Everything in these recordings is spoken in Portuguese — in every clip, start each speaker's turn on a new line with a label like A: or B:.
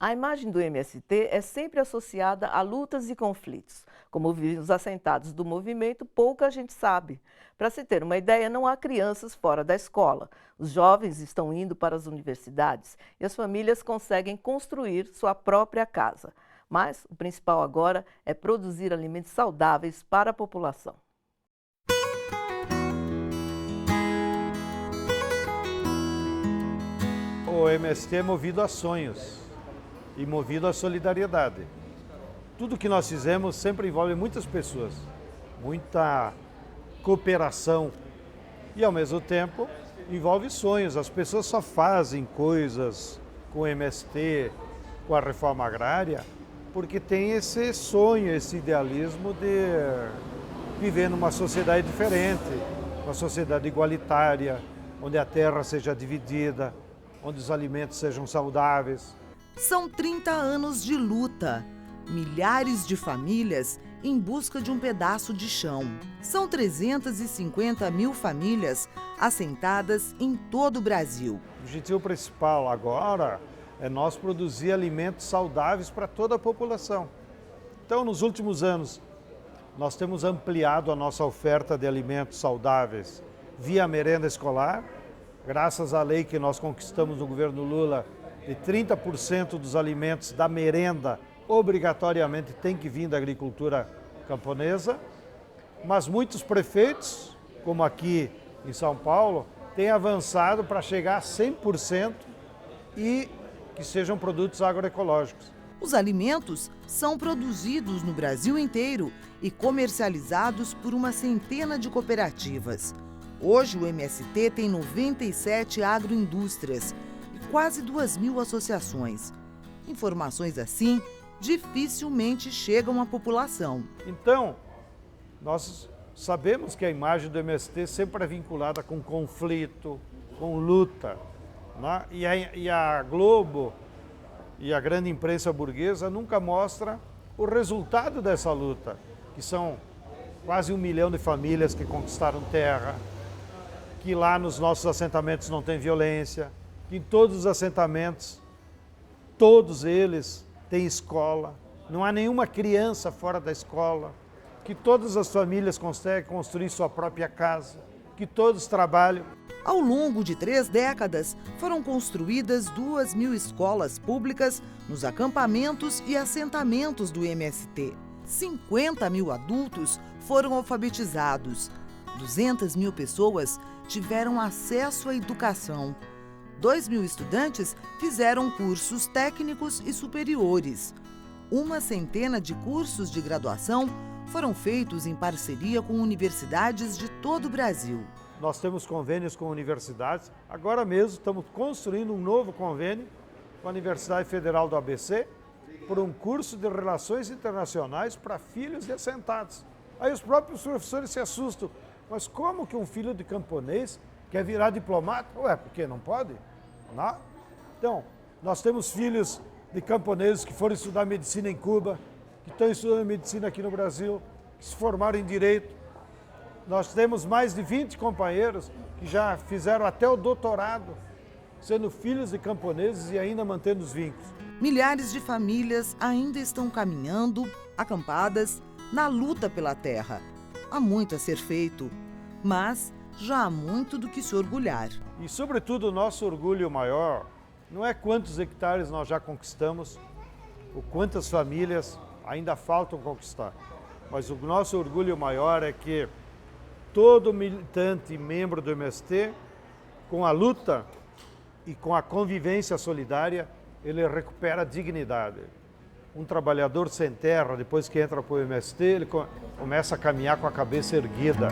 A: A imagem do MST é sempre associada a lutas e conflitos. Como vivem os assentados do movimento, pouca gente sabe. Para se ter uma ideia, não há crianças fora da escola. Os jovens estão indo para as universidades e as famílias conseguem construir sua própria casa. Mas o principal agora é produzir alimentos saudáveis para a população.
B: O MST é movido a sonhos e movido à solidariedade. Tudo que nós fizemos sempre envolve muitas pessoas, muita cooperação e, ao mesmo tempo, envolve sonhos. As pessoas só fazem coisas com o MST, com a reforma agrária, porque tem esse sonho, esse idealismo de viver numa sociedade diferente, uma sociedade igualitária, onde a terra seja dividida, onde os alimentos sejam saudáveis.
C: São 30 anos de luta, milhares de famílias em busca de um pedaço de chão. São 350 mil famílias assentadas em todo o Brasil.
B: O objetivo principal agora é nós produzir alimentos saudáveis para toda a população. Então, nos últimos anos, nós temos ampliado a nossa oferta de alimentos saudáveis via merenda escolar, graças à lei que nós conquistamos no governo Lula, de 30% dos alimentos da merenda obrigatoriamente tem que vir da agricultura camponesa, mas muitos prefeitos, como aqui em São Paulo, têm avançado para chegar a 100% e que sejam produtos agroecológicos.
C: Os alimentos são produzidos no Brasil inteiro e comercializados por uma centena de cooperativas. Hoje o MST tem 97 agroindústrias e quase 2.000 associações. Informações assim dificilmente chegam à população.
B: Então, nós sabemos que a imagem do MST sempre é vinculada com conflito, com luta, né? E a Globo e a grande imprensa burguesa nunca mostra o resultado dessa luta, que são quase 1 milhão de famílias que conquistaram terra, que lá nos nossos assentamentos não tem violência, que em todos os assentamentos, todos eles têm escola, não há nenhuma criança fora da escola, que todas as famílias conseguem construir sua própria casa, que todos trabalham.
C: Ao longo de 3 décadas, foram construídas 2.000 escolas públicas nos acampamentos e assentamentos do MST. 50 mil adultos foram alfabetizados. 200 mil pessoas tiveram acesso à educação. 2.000 estudantes fizeram cursos técnicos e superiores. Uma centena de cursos de graduação foram feitos em parceria com universidades de todo o Brasil.
B: Nós temos convênios com universidades. Agora mesmo estamos construindo um novo convênio com a Universidade Federal do ABC por um curso de Relações Internacionais para filhos de assentados. Aí os próprios professores se assustam. Mas como que um filho de camponês quer virar diplomata? Ué, porque não pode? Não? Então, nós temos filhos de camponeses que foram estudar medicina em Cuba, que estão estudando medicina aqui no Brasil, que se formaram em Direito. Nós temos mais de 20 companheiros que já fizeram até o doutorado, sendo filhos de camponeses e ainda mantendo os vínculos.
C: Milhares de famílias ainda estão caminhando, acampadas, na luta pela terra. Há muito a ser feito, mas já há muito do que se orgulhar.
B: E, sobretudo, o nosso orgulho maior não é quantos hectares nós já conquistamos, ou quantas famílias ainda faltam conquistar, mas o nosso orgulho maior é que todo militante e membro do MST, com a luta e com a convivência solidária, ele recupera a dignidade. Um trabalhador sem terra, depois que entra para o MST, ele começa a caminhar com a cabeça erguida.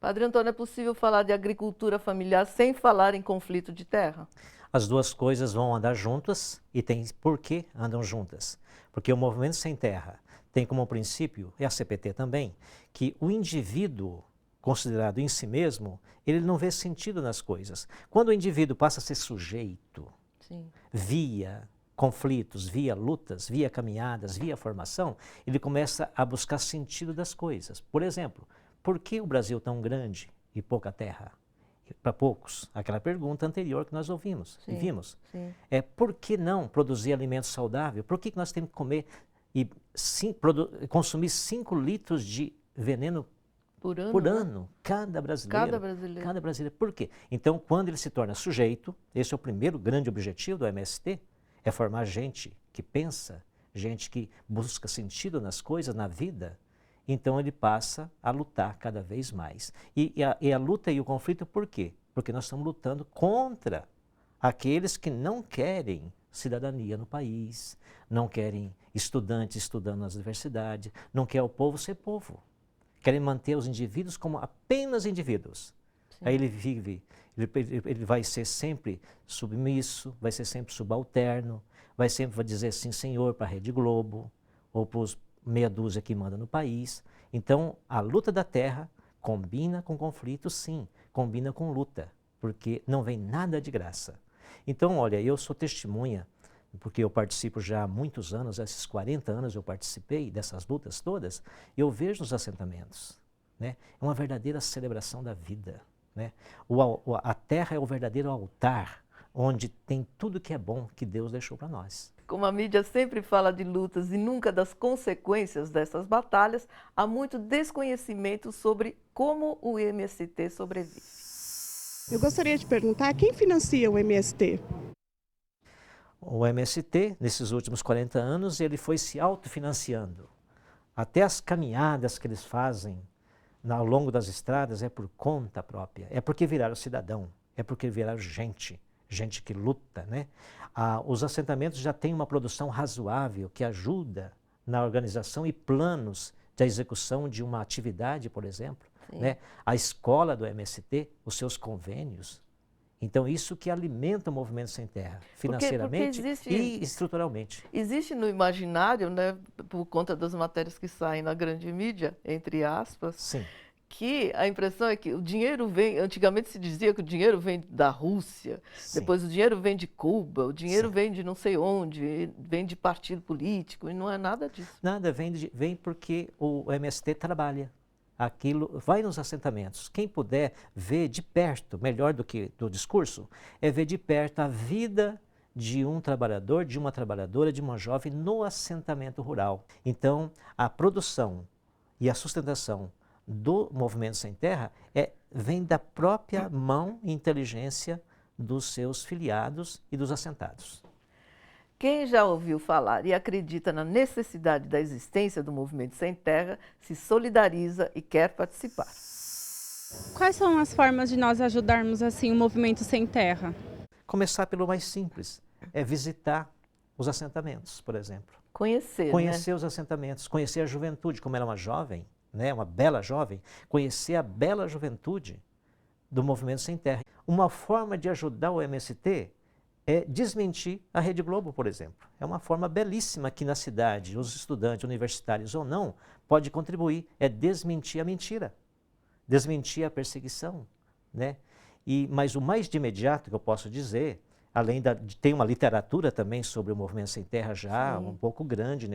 A: Padre Antônio, é possível falar de agricultura familiar sem falar em conflito de terra?
D: As duas coisas vão andar juntas e tem por que andam juntas. Porque o Movimento Sem Terra tem como princípio, e a CPT também, que o indivíduo considerado em si mesmo, ele não vê sentido nas coisas. Quando o indivíduo passa a ser sujeito, via conflitos, via lutas, via caminhadas, via formação, ele começa a buscar sentido das coisas. Por exemplo, por que o Brasil tão grande e pouca terra? para poucos aquela pergunta anterior que nós ouvimos e vimos.
A: Sim.
D: É por que não produzir alimento saudável? Por que nós temos que comer e consumir 5 litros de veneno
A: Por ano,
D: por
A: né?
D: ano? Cada brasileiro.
A: Cada brasileiro.
D: Cada brasileiro. Por quê? Então, quando ele se torna sujeito, esse é o primeiro grande objetivo do MST, é formar gente que pensa, gente que busca sentido nas coisas, na vida. Então ele passa a lutar cada vez mais. E a luta e o conflito por quê? Porque nós estamos lutando contra aqueles que não querem cidadania no país, não querem estudantes estudando nas universidades, não quer o povo ser povo. Querem manter os indivíduos como apenas indivíduos. Sim. Aí ele vive, ele vai ser sempre submisso, vai ser sempre subalterno, vai sempre dizer sim senhor para a Rede Globo, ou para os meia dúzia que manda no país. Então, a luta da terra combina com conflito, sim, combina com luta, porque não vem nada de graça. Então, olha, eu sou testemunha, porque eu participo já há muitos anos, esses 40 anos eu participei dessas lutas todas, eu vejo os assentamentos, né? É uma verdadeira celebração da vida, né? A terra é o verdadeiro altar, onde tem tudo que é bom que Deus deixou para nós.
A: Como a mídia sempre fala de lutas e nunca das consequências dessas batalhas, há muito desconhecimento sobre como o MST sobrevive.
E: Eu gostaria de perguntar, quem financia o MST?
D: O MST, nesses últimos 40 anos, ele foi se autofinanciando. Até as caminhadas que eles fazem ao longo das estradas é por conta própria, é porque viraram cidadão, é porque viraram gente que luta, né? Os assentamentos já têm uma produção razoável que ajuda na organização e planos de execução de uma atividade, por exemplo, né? A escola do MST, os seus convênios. Então, isso que alimenta o Movimento Sem Terra, financeiramente e estruturalmente.
A: Existe no imaginário, né, por conta das matérias que saem na grande mídia, entre aspas,
D: sim,
A: que a impressão é que o dinheiro vem, antigamente se dizia que o dinheiro vem da Rússia, sim, depois o dinheiro vem de Cuba, o dinheiro sim, vem de não sei onde, vem de partido político, e não é nada disso.
D: Nada, vem porque o MST trabalha. Aquilo vai nos assentamentos. Quem puder ver de perto, melhor do que do discurso, é ver de perto a vida de um trabalhador, de uma trabalhadora, de uma jovem no assentamento rural. Então, a produção e a sustentação do Movimento Sem Terra vem da própria mão e inteligência dos seus filiados e dos assentados.
A: Quem já ouviu falar e acredita na necessidade da existência do Movimento Sem Terra se solidariza e quer participar.
F: Quais são as formas de nós ajudarmos assim o Movimento Sem Terra?
D: Começar pelo mais simples, é visitar os assentamentos, por exemplo.
A: Conhecer,
D: né? Os assentamentos, conhecer a juventude, como ela é uma jovem, né, uma bela jovem, conhecer a bela juventude do Movimento Sem Terra. Uma forma de ajudar o MST é desmentir a Rede Globo, por exemplo. É uma forma belíssima que na cidade, os estudantes universitários ou não, pode contribuir, é desmentir a mentira, desmentir a perseguição, né? Mas o mais de imediato que eu posso dizer, além de ter uma literatura também sobre o Movimento Sem Terra já, sim, um pouco grande,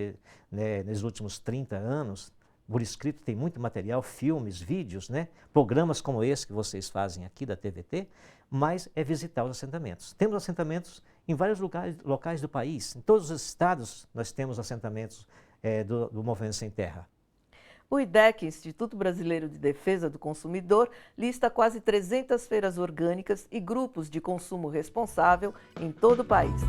D: né, nos últimos 30 anos, por escrito tem muito material, filmes, vídeos, né? Programas como esse que vocês fazem aqui da TVT, mas é visitar os assentamentos. Temos assentamentos em vários locais do país, em todos os estados nós temos assentamentos do Movimento Sem Terra.
A: O IDEC, Instituto Brasileiro de Defesa do Consumidor, lista quase 300 feiras orgânicas e grupos de consumo responsável em todo o país.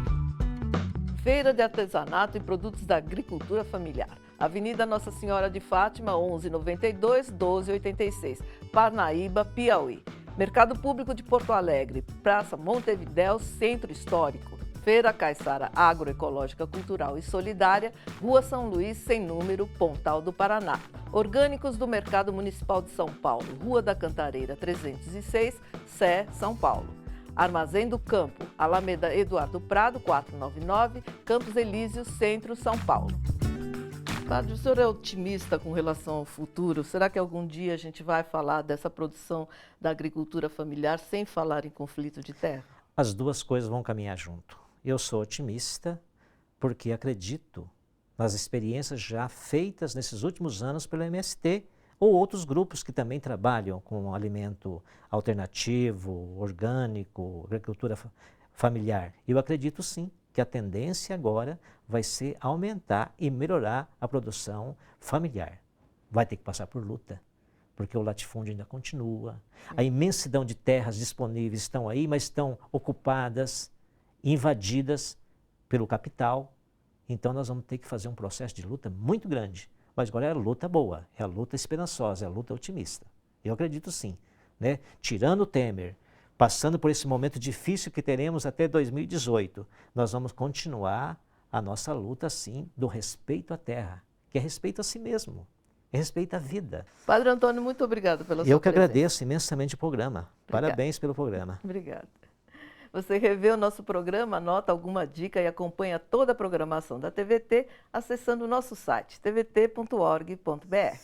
A: Feira de Artesanato e Produtos da Agricultura Familiar. Avenida Nossa Senhora de Fátima, 1192, 1286, Parnaíba, Piauí. Mercado Público de Porto Alegre, Praça Montevidéu, Centro Histórico. Feira Caiçara Agroecológica Cultural e Solidária, Rua São Luís, sem número, Pontal do Paraná. Orgânicos do Mercado Municipal de São Paulo, Rua da Cantareira 306, Sé, São Paulo. Armazém do Campo, Alameda Eduardo Prado, 499, Campos Elíseos, Centro, São Paulo. Padre, o senhor é otimista com relação ao futuro? Será que algum dia a gente vai falar dessa produção da agricultura familiar sem falar em conflito de terra?
D: As duas coisas vão caminhar junto. Eu sou otimista porque acredito nas experiências já feitas nesses últimos anos pelo MST, Ou outros grupos que também trabalham com alimento alternativo, orgânico, agricultura familiar. Eu acredito sim que a tendência agora vai ser aumentar e melhorar a produção familiar. Vai ter que passar por luta, porque o latifúndio ainda continua. A imensidão de terras disponíveis estão aí, mas estão ocupadas, invadidas pelo capital. Então nós vamos ter que fazer um processo de luta muito grande. Mas agora é a luta boa, é a luta esperançosa, é a luta otimista. Eu acredito sim, né? Tirando o Temer, passando por esse momento difícil que teremos até 2018, nós vamos continuar a nossa luta, sim, do respeito à terra, que é respeito a si mesmo, é respeito à vida.
A: Padre Antônio, muito obrigado pela sua
D: Eu que
A: presença.
D: agradeço imensamente o programa. Parabéns pelo programa.
A: Obrigada. Você revê o nosso programa, anota alguma dica e acompanha toda a programação da TVT acessando o nosso site tvt.org.br.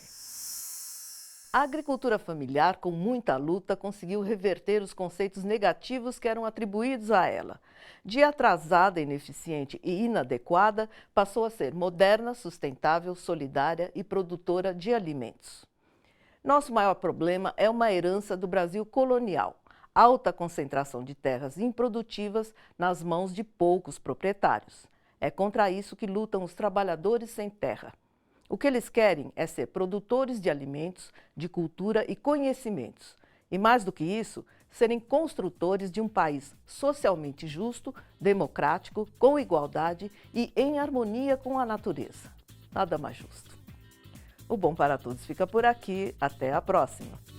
A: A agricultura familiar, com muita luta, conseguiu reverter os conceitos negativos que eram atribuídos a ela. De atrasada, ineficiente e inadequada, passou a ser moderna, sustentável, solidária e produtora de alimentos. Nosso maior problema é uma herança do Brasil colonial. Alta concentração de terras improdutivas nas mãos de poucos proprietários. É contra isso que lutam os trabalhadores sem terra. O que eles querem é ser produtores de alimentos, de cultura e conhecimentos. E mais do que isso, serem construtores de um país socialmente justo, democrático, com igualdade e em harmonia com a natureza. Nada mais justo. O Bom para Todos fica por aqui. Até a próxima!